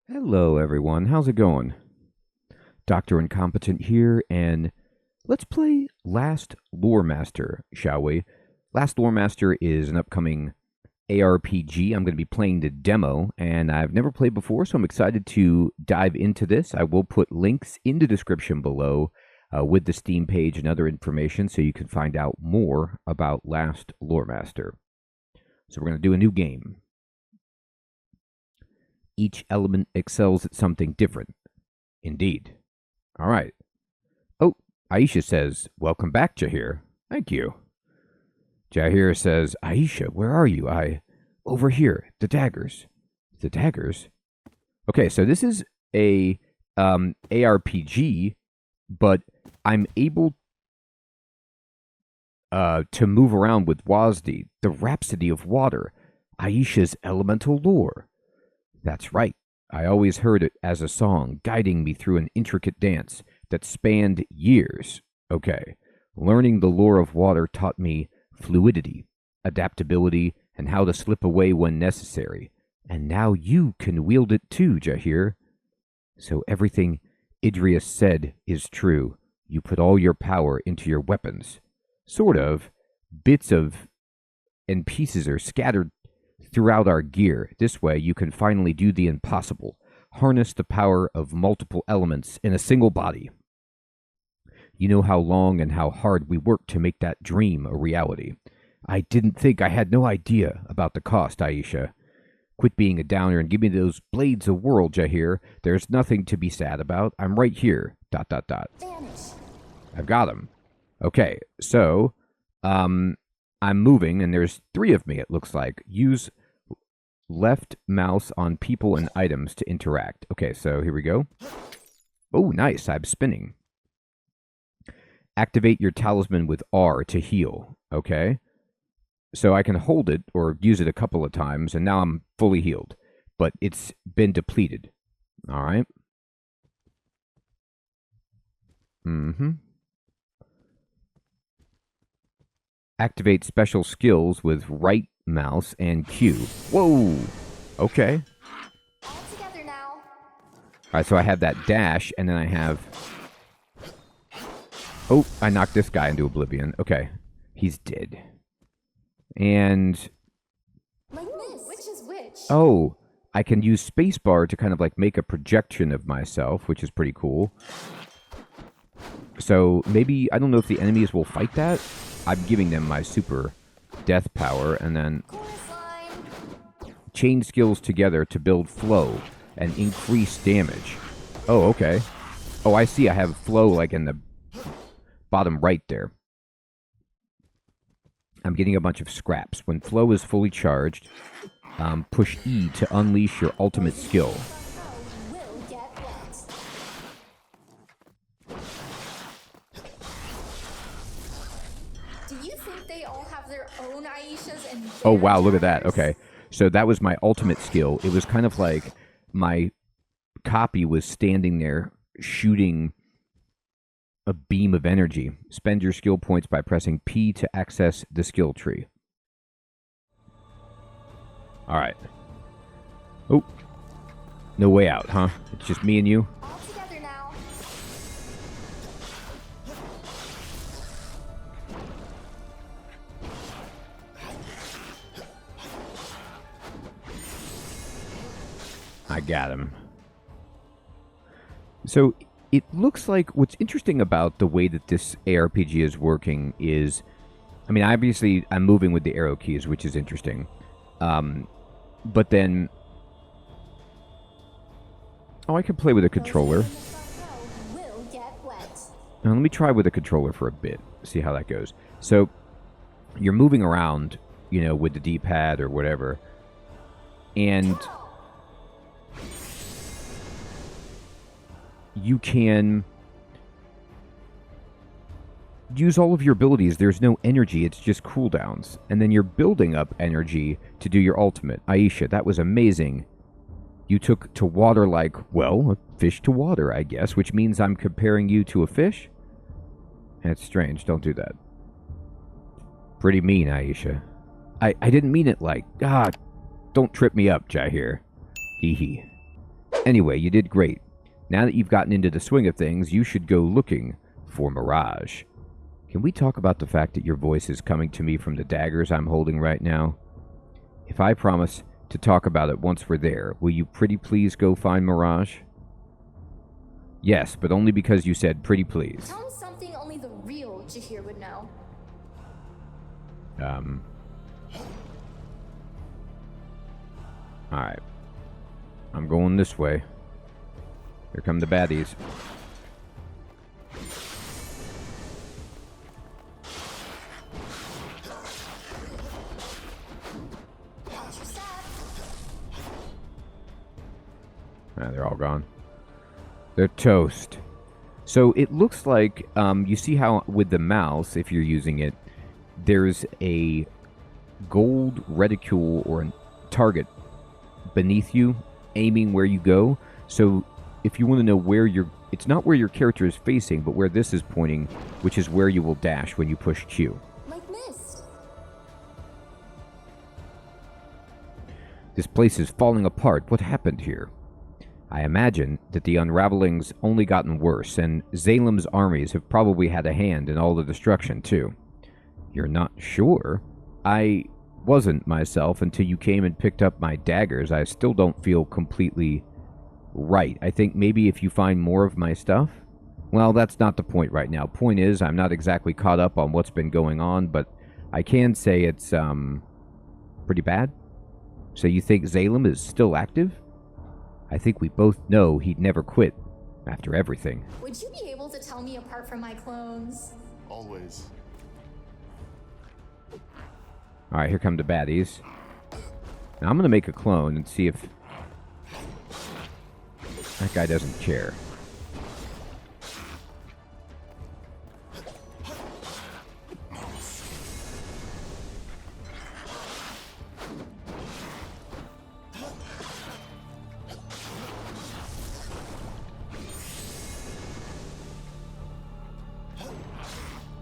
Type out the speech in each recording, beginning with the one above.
Hello, everyone. How's it going? Dr. Incompetent here, and let's play Last Loremaster, shall we? Last Loremaster is an upcoming ARPG. I'm going to be playing the demo, and I've never played before, so I'm excited to dive into this. I will put links in the description below with the Steam page and other information so you can find out more about Last Loremaster. So we're going to do a new game. Each element excels at something different. Indeed. All right. Oh, Aisha says, welcome back, Jahir. Thank you. Jahir says, Aisha, where are you? Over here, the daggers. The daggers? Okay, so this is a ARPG, but I'm able to move around with Wazdi, the Rhapsody of Water, Aisha's elemental lore. That's right. I always heard it as a song, guiding me through an intricate dance that spanned years. Okay. Learning the lore of water taught me fluidity, adaptability, and how to slip away when necessary. And now you can wield it too, Jahir. So everything Idrius said is true. You put all your power into your weapons. Sort of. Bits of and pieces are scattered throughout our gear. This way, you can finally do the impossible. Harness the power of multiple elements in a single body. You know how long and how hard we worked to make that dream a reality. I didn't think I had no idea about the cost, Aisha. Quit being a downer and give me those blades a whirl, Jahir. There's nothing to be sad about. I'm right here. ... I've got him. Okay, so, I'm moving, and there's 3 of me, it looks like. Use left mouse on people and items to interact. Okay, so here we go. Oh, nice. I'm spinning. Activate your talisman with R to heal. Okay. So I can hold it or use it a couple of times, and now I'm fully healed. But it's been depleted. All right. Activate special skills with right mouse and Q. Whoa! Okay. All together now. Alright, so I have that dash, and then I have... Oh, I knocked this guy into oblivion. Okay. He's dead. And... Like this. Which is which? Oh, I can use spacebar to kind of like make a projection of myself, which is pretty cool. So maybe, I don't know if the enemies will fight that. I'm giving them my super death power, and then chain skills together to build flow and increase damage. Oh, okay. Oh, I see. I have flow like in the bottom right there. I'm getting a bunch of scraps. When flow is fully charged, push E to unleash your ultimate skill. Oh, wow, look at that. Okay. So that was my ultimate skill. It was kind of like my copy was standing there shooting a beam of energy. Spend your skill points by pressing P to access the skill tree. All right. Oh. No way out, huh? It's just me and you? All together now. I got him. So it looks like what's interesting about the way that this ARPG is working is, I mean, obviously I'm moving with the arrow keys, which is interesting. But then, oh, I can play with a controller. Now, let me try with a controller for a bit, see how that goes. So you're moving around, you know, with the D-pad or whatever, and you can use all of your abilities. There's no energy, it's just cooldowns. And then you're building up energy to do your ultimate. Aisha, that was amazing. You took to water like, well, a fish to water, I guess, which means I'm comparing you to a fish? That's strange, don't do that. Pretty mean, Aisha. I didn't mean it like, don't trip me up, Jahir. Hee hee. Anyway, you did great. Now that you've gotten into the swing of things, you should go looking for Mirage. Can we talk about the fact that your voice is coming to me from the daggers I'm holding right now? If I promise to talk about it once we're there, will you pretty please go find Mirage? Yes, but only because you said pretty please. Tell him something only the real Jahir would know. Alright. I'm going this way. Here come the baddies. Watch your step. They're all gone. They're toast. So it looks like, you see how with the mouse, if you're using it, there's a gold reticule or a target beneath you, aiming where you go. So if you want to know where it's not where your character is facing, but where this is pointing, which is where you will dash when you push Q. Like mist. This place is falling apart. What happened here? I imagine that the unraveling's only gotten worse, and Zalem's armies have probably had a hand in all the destruction, too. You're not sure? I wasn't myself until you came and picked up my daggers. I still don't feel completely right. I think maybe if you find more of my stuff? Well, that's not the point right now. Point is, I'm not exactly caught up on what's been going on, but I can say it's, pretty bad. So you think Zalem is still active? I think we both know he'd never quit after everything. Would you be able to tell me apart from my clones? Always. Alright, here come the baddies. Now I'm going to make a clone and see if that guy doesn't care.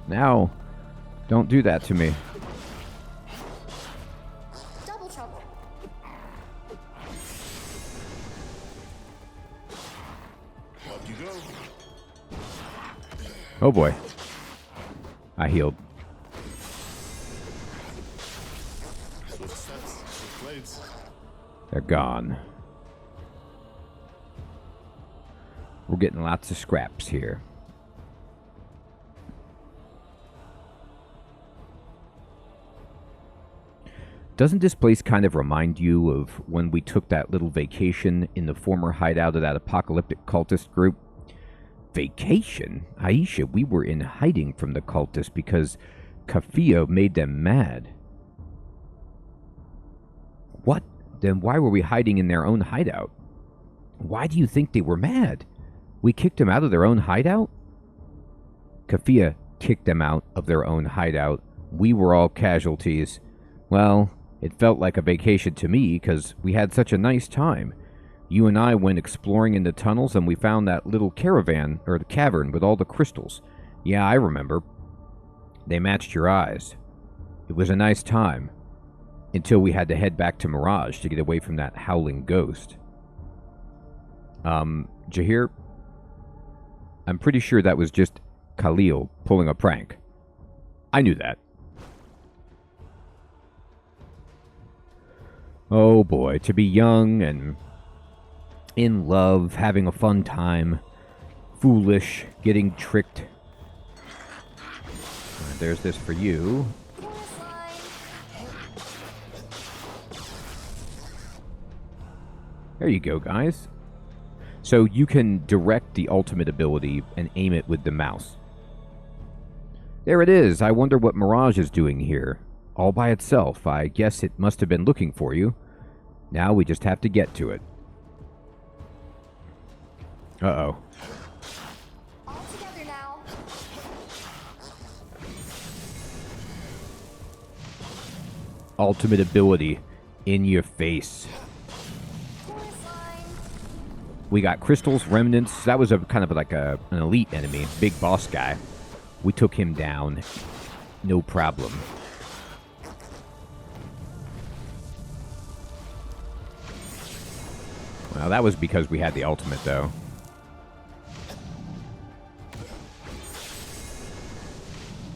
Now, don't do that to me. Double trouble. Up you go. Oh boy. I healed. Swift steps, swift blades. They're gone. We're getting lots of scraps here. Doesn't this place kind of remind you of when we took that little vacation in the former hideout of that apocalyptic cultist group? Vacation? Aisha, we were in hiding from the cultists because Kafia made them mad. What? Then why were we hiding in their own hideout? Why do you think they were mad? We kicked them out of their own hideout? Kafia kicked them out of their own hideout. We were all casualties. Well, it felt like a vacation to me because we had such a nice time. You and I went exploring in the tunnels and we found that little caravan, or the cavern with all the crystals. Yeah, I remember. They matched your eyes. It was a nice time. Until we had to head back to Mirage to get away from that howling ghost. Jahir, I'm pretty sure that was just Khalil pulling a prank. I knew that. Oh boy, to be young and in love, having a fun time, foolish, getting tricked. There's this for you. There you go, guys. So you can direct the ultimate ability and aim it with the mouse. There it is. I wonder what Mirage is doing here. All by itself. I guess it must have been looking for you. Now we just have to get to it. Uh-oh. All together now. Ultimate ability in your face. Chorus line. We got crystals, remnants. That was a kind of like an elite enemy, big boss guy. We took him down. No problem. Well, that was because we had the ultimate, though.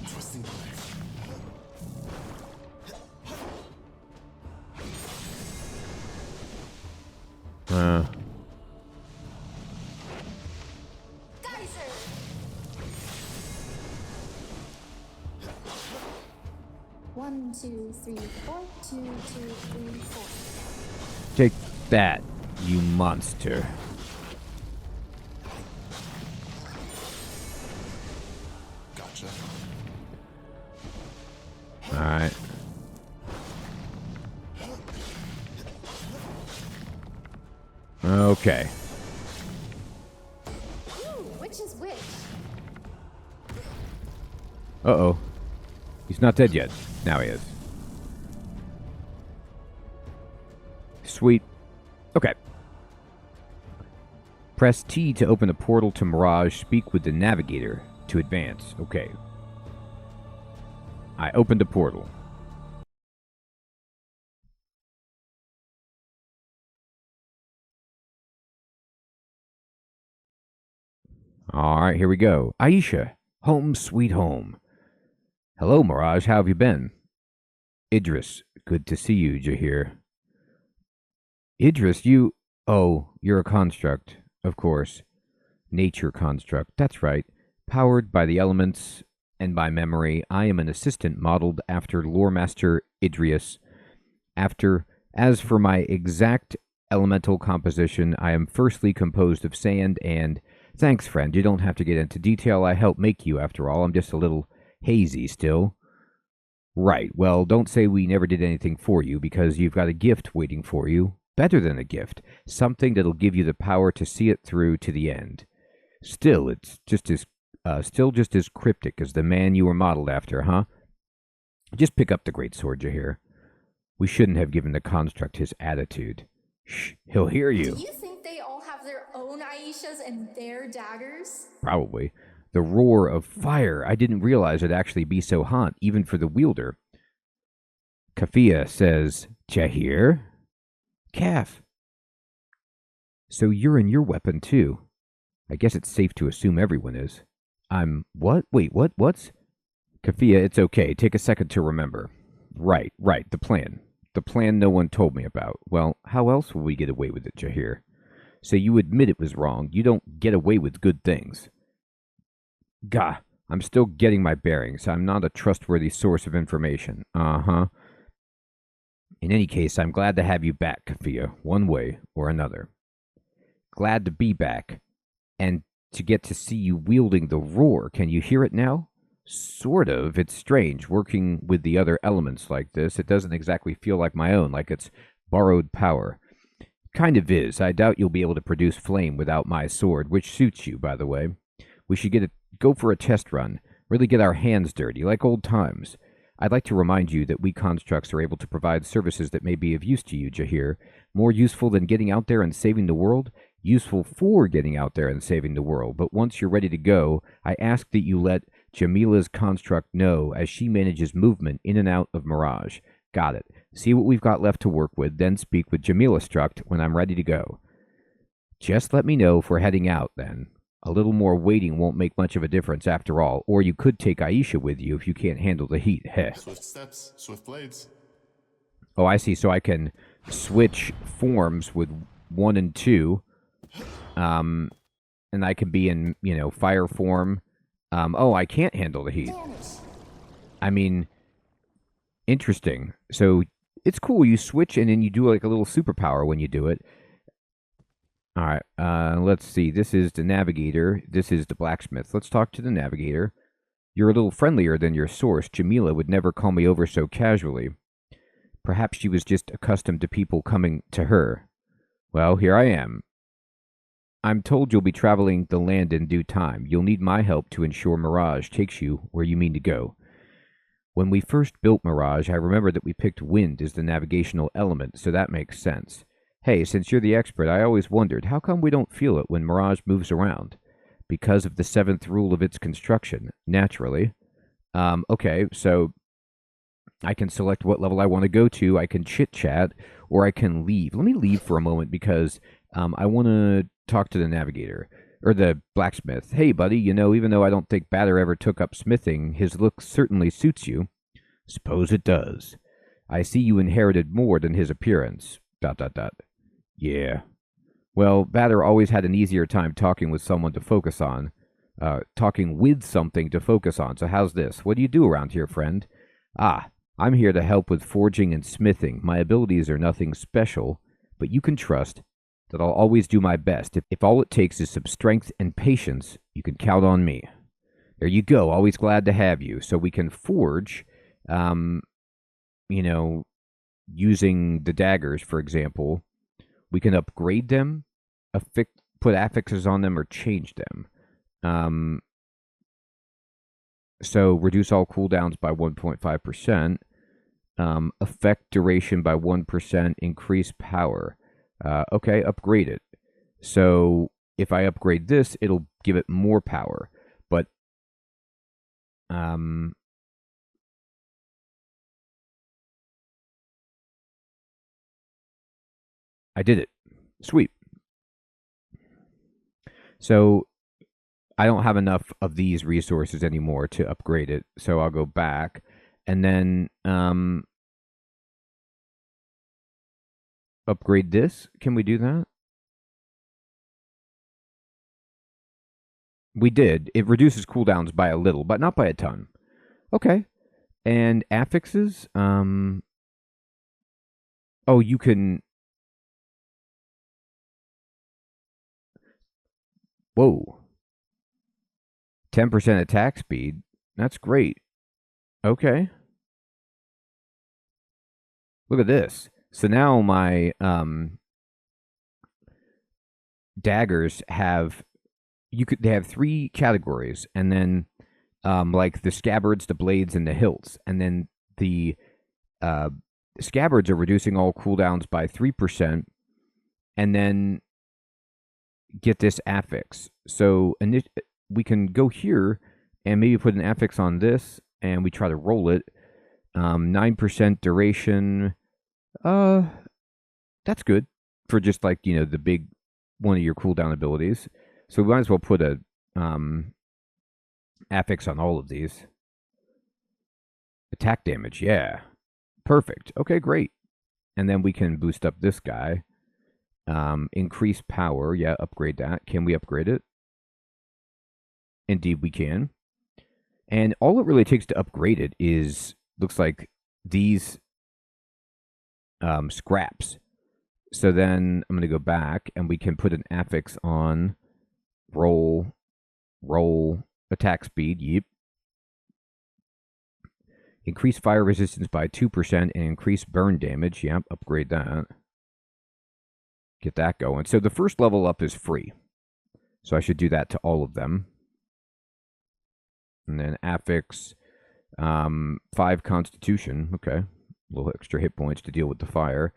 Twisting blade. Geyser! One, two, three, four. 2, 2, 3, 4. Take that, you monster. Gotcha. Alright. Okay. Ooh, which is which? Uh-oh. He's not dead yet. Now he is. Sweet. Okay. Press T to open a portal to Mirage. Speak with the navigator to advance. Okay. I opened a portal. Alright, here we go. Aisha. Home sweet home. Hello, Mirage. How have you been? Idris. Good to see you, Jahir. Idris, you... Oh, you're a construct. Of course. Nature construct. That's right. Powered by the elements and by memory, I am an assistant modeled after Loremaster Idris. As for my exact elemental composition, I am firstly composed of sand and... Thanks, friend. You don't have to get into detail. I helped make you, after all. I'm just a little hazy still. Right. Well, don't say we never did anything for you, because you've got a gift waiting for you. Better than a gift. Something that'll give you the power to see it through to the end. Still, it's just as cryptic as the man you were modeled after, huh? Just pick up the great sword, Jahir. We shouldn't have given the construct his attitude. Shh, he'll hear you. Do you think they all have their own Aishas and their daggers? Probably. The roar of fire. I didn't realize it'd actually be so hot, even for the wielder. Kafia says, Jahir? Calf. So you're in your weapon, too. I guess it's safe to assume everyone is. What? Wait, what? What's? Kafia, it's okay. Take a second to remember. Right, the plan. The plan no one told me about. Well, how else will we get away with it, Jahir? So you admit it was wrong. You don't get away with good things. Gah, I'm still getting my bearings. I'm not a trustworthy source of information. Uh-huh. In any case, I'm glad to have you back, Kafia, one way or another. Glad to be back, and to get to see you wielding the roar. Can you hear it now? Sort of. It's strange, working with the other elements like this. It doesn't exactly feel like my own, like it's borrowed power. Kind of is. I doubt you'll be able to produce flame without my sword, which suits you, by the way. We should go for a test run, really get our hands dirty, like old times. I'd like to remind you that we constructs are able to provide services that may be of use to you, Jahir. More useful than getting out there and saving the world? Useful for getting out there and saving the world. But once you're ready to go, I ask that you let Jamila's construct know, as she manages movement in and out of Mirage. Got it. See what we've got left to work with, then speak with Jamila Struct when I'm ready to go. Just let me know if we're heading out, then. A little more waiting won't make much of a difference after all, or you could take Aisha with you if you can't handle the heat. Heh. Swift steps, swift blades. Oh, I see. So I can switch forms with 1 and 2. And I can be in, fire form. Oh, I can't handle the heat. I mean, interesting. So it's cool. You switch and then you do like a little superpower when you do it. All right. Let's see. This is the navigator. This is the blacksmith. Let's talk to the navigator. You're a little friendlier than your source. Jamila would never call me over so casually. Perhaps she was just accustomed to people coming to her. Well, here I am. I'm told you'll be traveling the land in due time. You'll need my help to ensure Mirage takes you where you mean to go. When we first built Mirage, I remember that we picked wind as the navigational element, so that makes sense. Hey, since you're the expert, I always wondered, how come we don't feel it when Mirage moves around? Because of the 7th rule of its construction, naturally. Okay, so I can select what level I want to go to, I can chit-chat, or I can leave. Let me leave for a moment because I want to talk to the navigator. Or the blacksmith. Hey, buddy, even though I don't think Batter ever took up smithing, his look certainly suits you. Suppose it does. I see you inherited more than his appearance. ... Yeah. Well, Batter always had an easier time talking with someone to focus on. Talking with something to focus on. So how's this? What do you do around here, friend? Ah, I'm here to help with forging and smithing. My abilities are nothing special, but you can trust that I'll always do my best. If all it takes is some strength and patience, you can count on me. There you go. Always glad to have you. So we can forge, using the daggers, for example. We can upgrade them, put affixes on them, or change them. So reduce all cooldowns by 1.5%. Effect duration by 1%. Increase power. Okay, upgrade it. So if I upgrade this, it'll give it more power. But I did it. Sweet. So I don't have enough of these resources anymore to upgrade it. So I'll go back and then upgrade this. Can we do that? We did. It reduces cooldowns by a little, but not by a ton. Okay. And affixes. Oh, you can. Whoa. 10% attack speed. That's great. Okay. Look at this. So now my daggers have they have 3 categories, and then like the scabbards, the blades, and the hilts, and then the scabbards are reducing all cooldowns by 3%, and then get this affix. So we can go here and maybe put an affix on this, and we try to roll it. 9% duration. That's good for just like, the big one of your cooldown abilities. So we might as well put a affix on all of these. Attack damage, yeah. Perfect. Okay, great. And then we can boost up this guy. Increase power, yeah, upgrade that. Can we upgrade it? Indeed we can. And all it really takes to upgrade it looks like these scraps. So then I'm going to go back and we can put an affix on roll, attack speed, yep. Increase fire resistance by 2% and increase burn damage, yep, upgrade that. Get that going. So the first level up is free. So I should do that to all of them. And then affix, 5 constitution, okay. A little extra hit points to deal with the fire.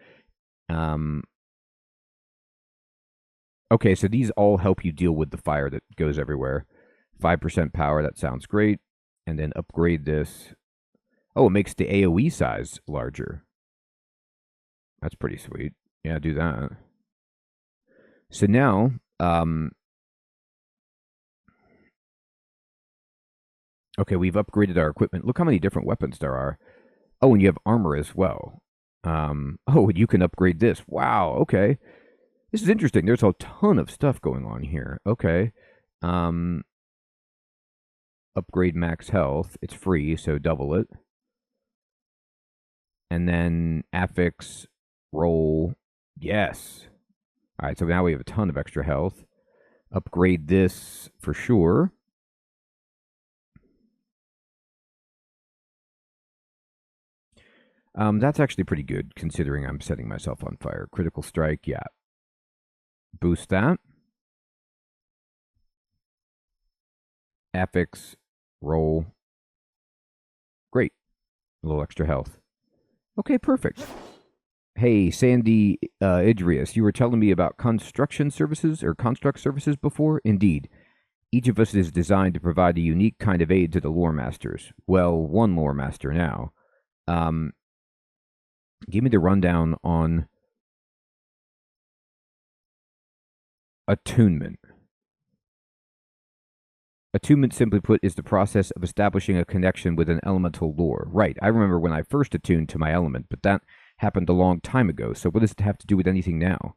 Okay, so these all help you deal with the fire that goes everywhere. 5% power, that sounds great. And then upgrade this. Oh, it makes the AoE size larger. That's pretty sweet. Yeah, do that. So now, okay, we've upgraded our equipment. Look how many different weapons there are. Oh, and you have armor as well. Oh, and you can upgrade this. Wow, okay. This is interesting. There's a ton of stuff going on here. Okay. Upgrade max health. It's free, so double it. And then affix, roll. Yes. All right, so now we have a ton of extra health. Upgrade this for sure. That's actually pretty good, considering I'm setting myself on fire. Critical strike, yeah. Boost that. Affix, roll. Great. A little extra health. Okay, perfect. Hey, Sandy Idrius, you were telling me about construct services before? Indeed. Each of us is designed to provide a unique kind of aid to the Loremasters. Well, one Loremaster now. Give me the rundown on Attunement. Attunement, simply put, is the process of establishing a connection with an elemental lore. Right, I remember when I first attuned to my element, but that happened a long time ago, so what does it have to do with anything now?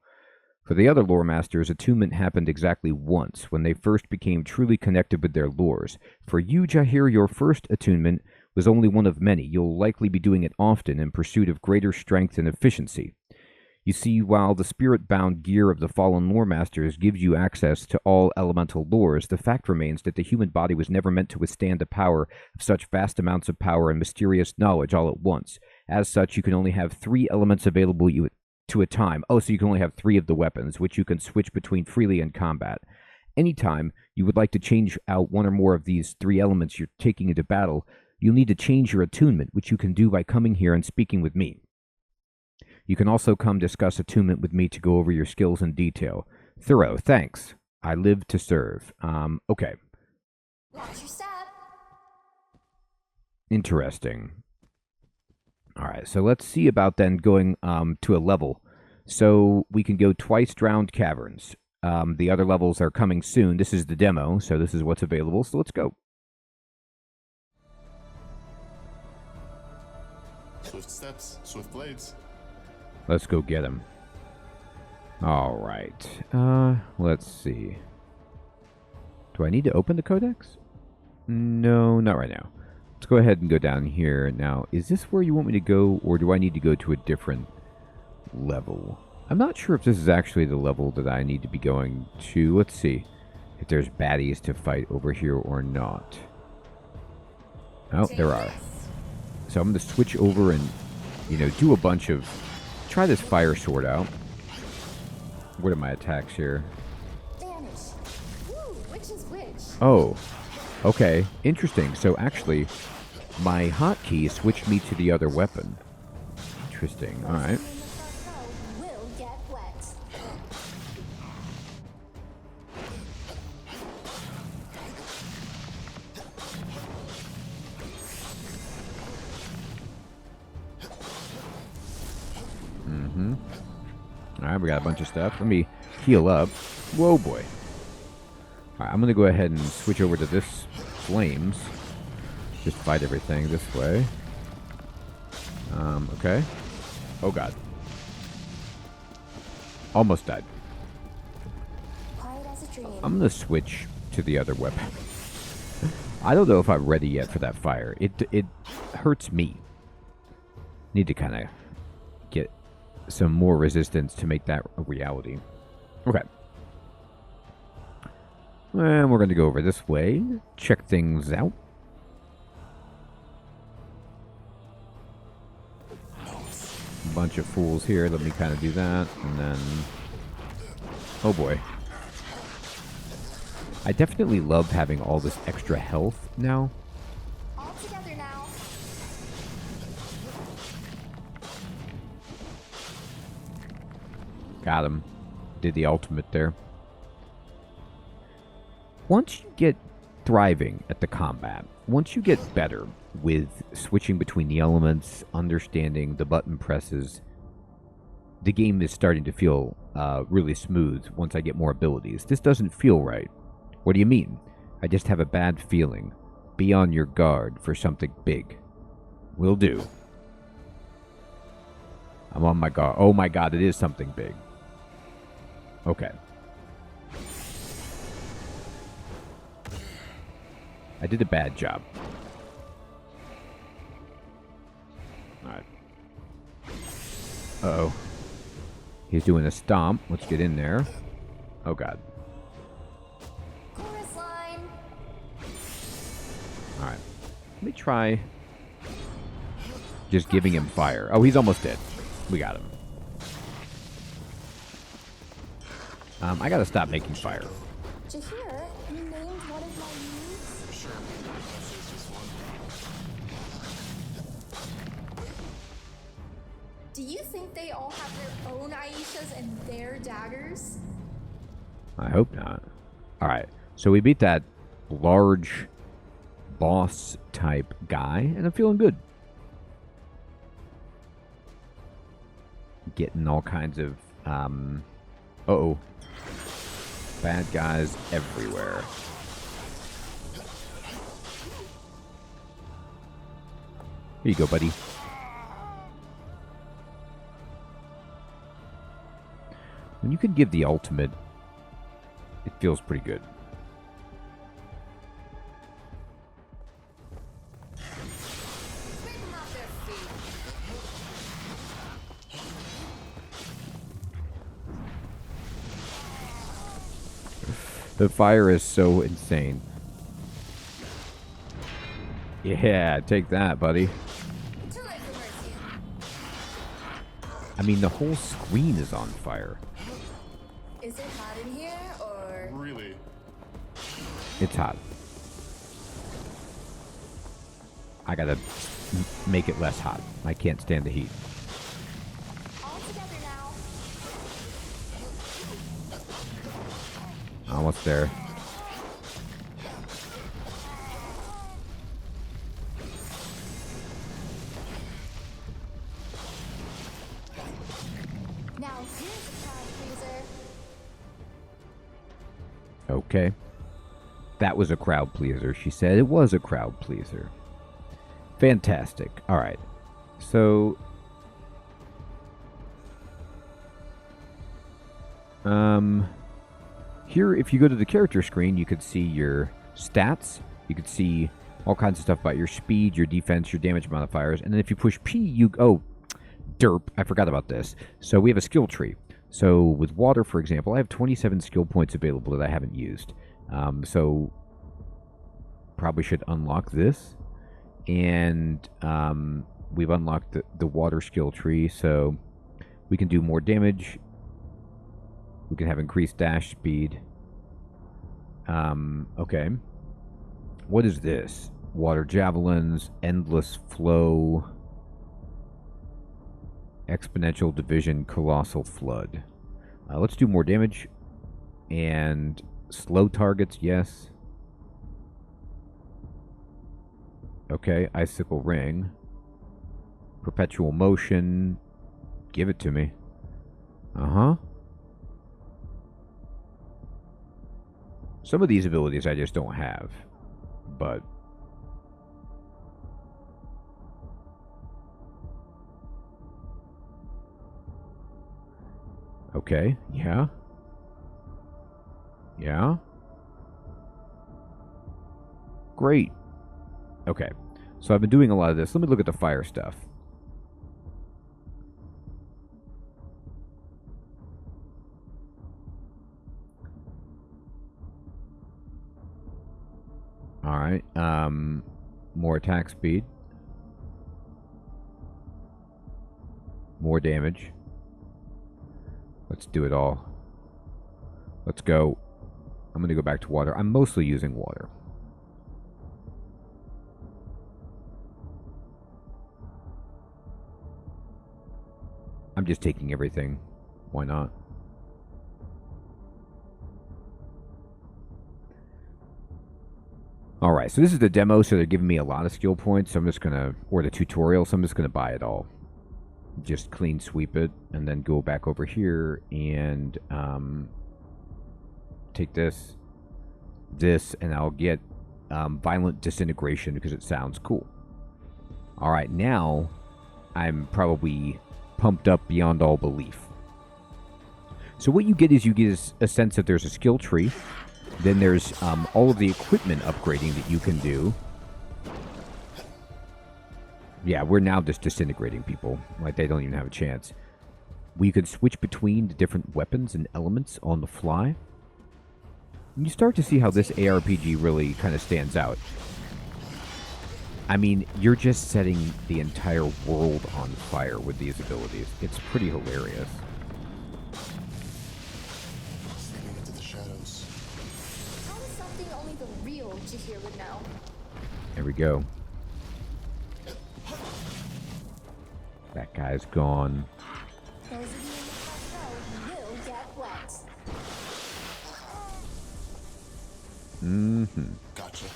For the other Loremasters, attunement happened exactly once, when they first became truly connected with their lores. For you, Jahir, your first attunement was only one of many. You'll likely be doing it often in pursuit of greater strength and efficiency. You see, while the spirit-bound gear of the fallen Loremasters gives you access to all elemental lores, the fact remains that the human body was never meant to withstand the power of such vast amounts of power and mysterious knowledge all at once. As such, you can only have 3 elements available to a time. Oh, so you can only have 3 of the weapons, which you can switch between freely in combat. Anytime you would like to change out one or more of these 3 elements you're taking into battle, you'll need to change your attunement, which you can do by coming here and speaking with me. You can also come discuss attunement with me to go over your skills in detail. Thorough, thanks. I live to serve. Okay. Watch your step. Interesting. All right, so let's see about then going to a level. So we can go twice drowned caverns. The other levels are coming soon. This is the demo, so this is what's available. So let's go. Swift steps, swift blades. Let's go get him. All right. Let's see. Do I need to open the codex? No, not right now. Let's go ahead and go down here. Now, is this where you want me to go, or do I need to go to a different level? I'm not sure if this is actually the level that I need to be going to. Let's see if there's baddies to fight over here or not. Oh, there are. So I'm going to switch over and, do a bunch of... Try this fire sword out. What are my attacks here? Vanish. Woo, which is which? Oh, okay. Interesting. So actually, my hotkey switched me to the other weapon. Interesting. All right. Will get wet. All right, we got a bunch of stuff. Let me heal up. Whoa, boy. All right, I'm going to go ahead and switch over to this flames. Just fight everything this way. Okay. Oh, God. Almost died. Quiet as a dream. I'm going to switch to the other weapon. I don't know if I'm ready yet for that fire. It hurts me. Need to kind of get some more resistance to make that a reality. Okay. And we're going to go over this way. Check things out. A bunch of fools here. Let me kind of do that. And then... Oh boy. I definitely love having all this extra health now. All together now. Got him. Did the ultimate there. Once you get thriving at the combat, once you get better with switching between the elements, understanding the button presses, the game is starting to feel really smooth once I get more abilities. This doesn't feel right. What do you mean? I just have a bad feeling. Be on your guard for something big. Will do. I'm on my guard. Oh my god, it is something big. Okay. I did a bad job. Alright. Uh-oh. He's doing a stomp. Let's get in there. Oh god. Chorus line. Alright. Let me try just giving him fire. Oh, he's almost dead. We got him. I gotta stop making fire. Jahir, you named one of my moves? Sure. It's just one. Do you think they all have their own Aishas and their daggers? I hope not. Alright. So we beat that large boss type guy, and I'm feeling good. Getting all kinds of uh-oh. Bad guys everywhere. Here you go, buddy. When you can give the ultimate, it feels pretty good. The fire is so insane. Yeah, take that, buddy. I mean, the whole screen is on fire. Is it hot in here, or...? Really? It's hot. I gotta make it less hot. I can't stand the heat. All together now. Almost there. Now here's a crowd pleaser. Okay. That was a crowd pleaser. She said it was a crowd pleaser. Fantastic. All right. So, here, if you go to the character screen, you could see your stats. You could see all kinds of stuff about your speed, your defense, your damage modifiers. And then if you push P, you... Oh, derp. I forgot about this. So we have a skill tree. So with water, for example, I have 27 skill points available that I haven't used. So probably should unlock this. And we've unlocked the water skill tree, so we can do more damage. We can have increased dash speed. Okay. What is this? Water javelins, endless flow, exponential division, colossal flood. Let's do more damage. And slow targets, yes. Okay, icicle ring. Perpetual motion. Give it to me. Uh-huh. Some of these abilities I just don't have. But... Okay, yeah. Yeah. Great. Okay, so I've been doing a lot of this. Let me look at the fire stuff. All right. More attack speed. More damage. Let's do it all. Let's go. I'm going to go back to water. I'm mostly using water. I'm just taking everything. Why not? Alright, so this is the demo, so they're giving me a lot of skill points, so I'm just gonna, or the tutorial, so I'm just gonna buy it all. Just clean sweep it, and then go back over here, and take this, and I'll get violent disintegration, because it sounds cool. Alright, now, I'm probably pumped up beyond all belief. So what you get is a sense that there's a skill tree. Then there's all of the equipment upgrading that you can do. Yeah, we're now just disintegrating people. Like, they don't even have a chance. We could switch between the different weapons and elements on the fly. And you start to see how this ARPG really kind of stands out. I mean, you're just setting the entire world on fire with these abilities. It's pretty hilarious. Slipping into the shadows. How is something only the real Jahir would know? There we go. That guy's gone. Those of you in the front row will get wet. Mm-hmm. Gotcha.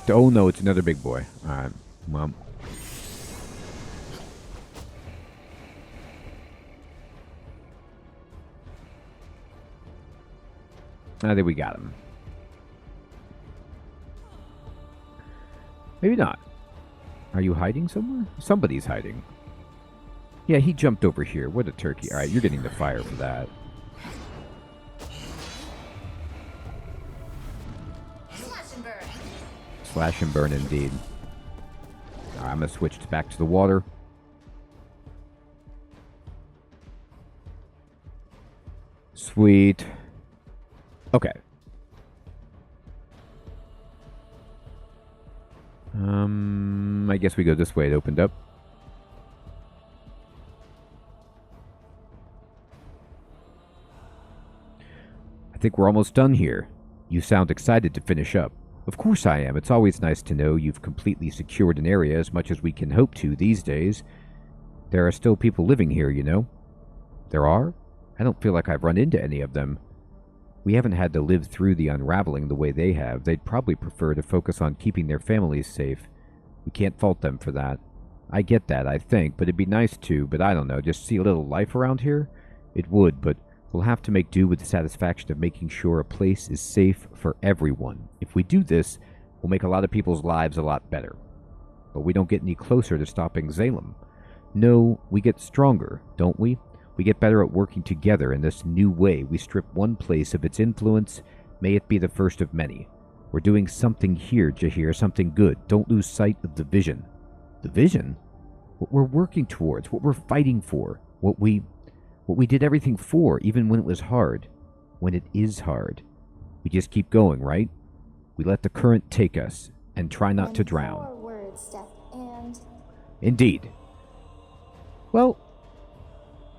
Oh no, it's another big boy. Alright, well. I think we got him. Maybe not. Are you hiding somewhere? Somebody's hiding. Yeah, he jumped over here. What a turkey. Alright, you're getting the fire for that. Slash and burn. Slash and burn indeed. Alright, I'm going to switch back to the water. Sweet. Okay. I guess we go this way. It opened up. I think we're almost done here. You sound excited to finish up. Of course I am. It's always nice to know you've completely secured an area as much as we can hope to these days. There are still people living here, you know. There are? I don't feel like I've run into any of them. We haven't had to live through the unraveling the way they have. They'd probably prefer to focus on keeping their families safe. We can't fault them for that. I get that, I think, but it'd be nice to, but I don't know, just see a little life around here? It would, but we'll have to make do with the satisfaction of making sure a place is safe for everyone. If we do this, we'll make a lot of people's lives a lot better. But we don't get any closer to stopping Salem. No, we get stronger, don't we? We get better at working together in this new way. We strip one place of its influence. May it be the first of many. We're doing something here, Jahir, something good. Don't lose sight of the vision. The vision? What we're working towards, what we're fighting for, what we did everything for, even when it was hard. When it is hard. We just keep going, right? We let the current take us, and try not to drown. 4 words, Steph, and... Indeed. Well,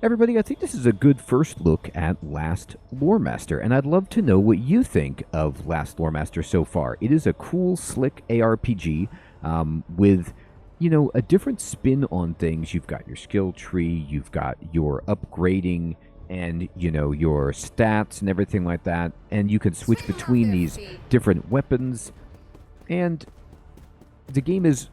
everybody, I think this is a good first look at Last Loremaster, and I'd love to know what you think of Last Loremaster so far. It is a cool, slick ARPG with, you know, a different spin on things. You've got your skill tree, you've got your upgrading, and, you know, your stats and everything like that, and you can switch between these different weapons, and the game is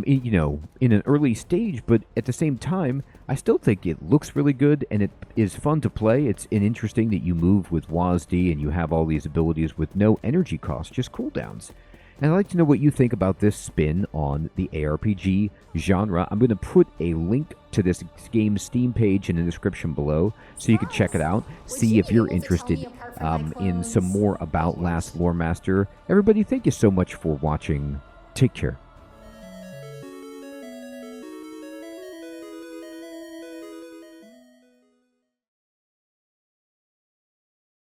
you know, in an early stage, but at the same time, I still think it looks really good, and it is fun to play. It's interesting that you move with WASD, and you have all these abilities with no energy cost, just cooldowns. And I'd like to know what you think about this spin on the ARPG genre. I'm going to put a link to this game's Steam page in the description below, so you can check it out, see if you're interested in some more about Last Loremaster. Everybody, thank you so much for watching. Take care.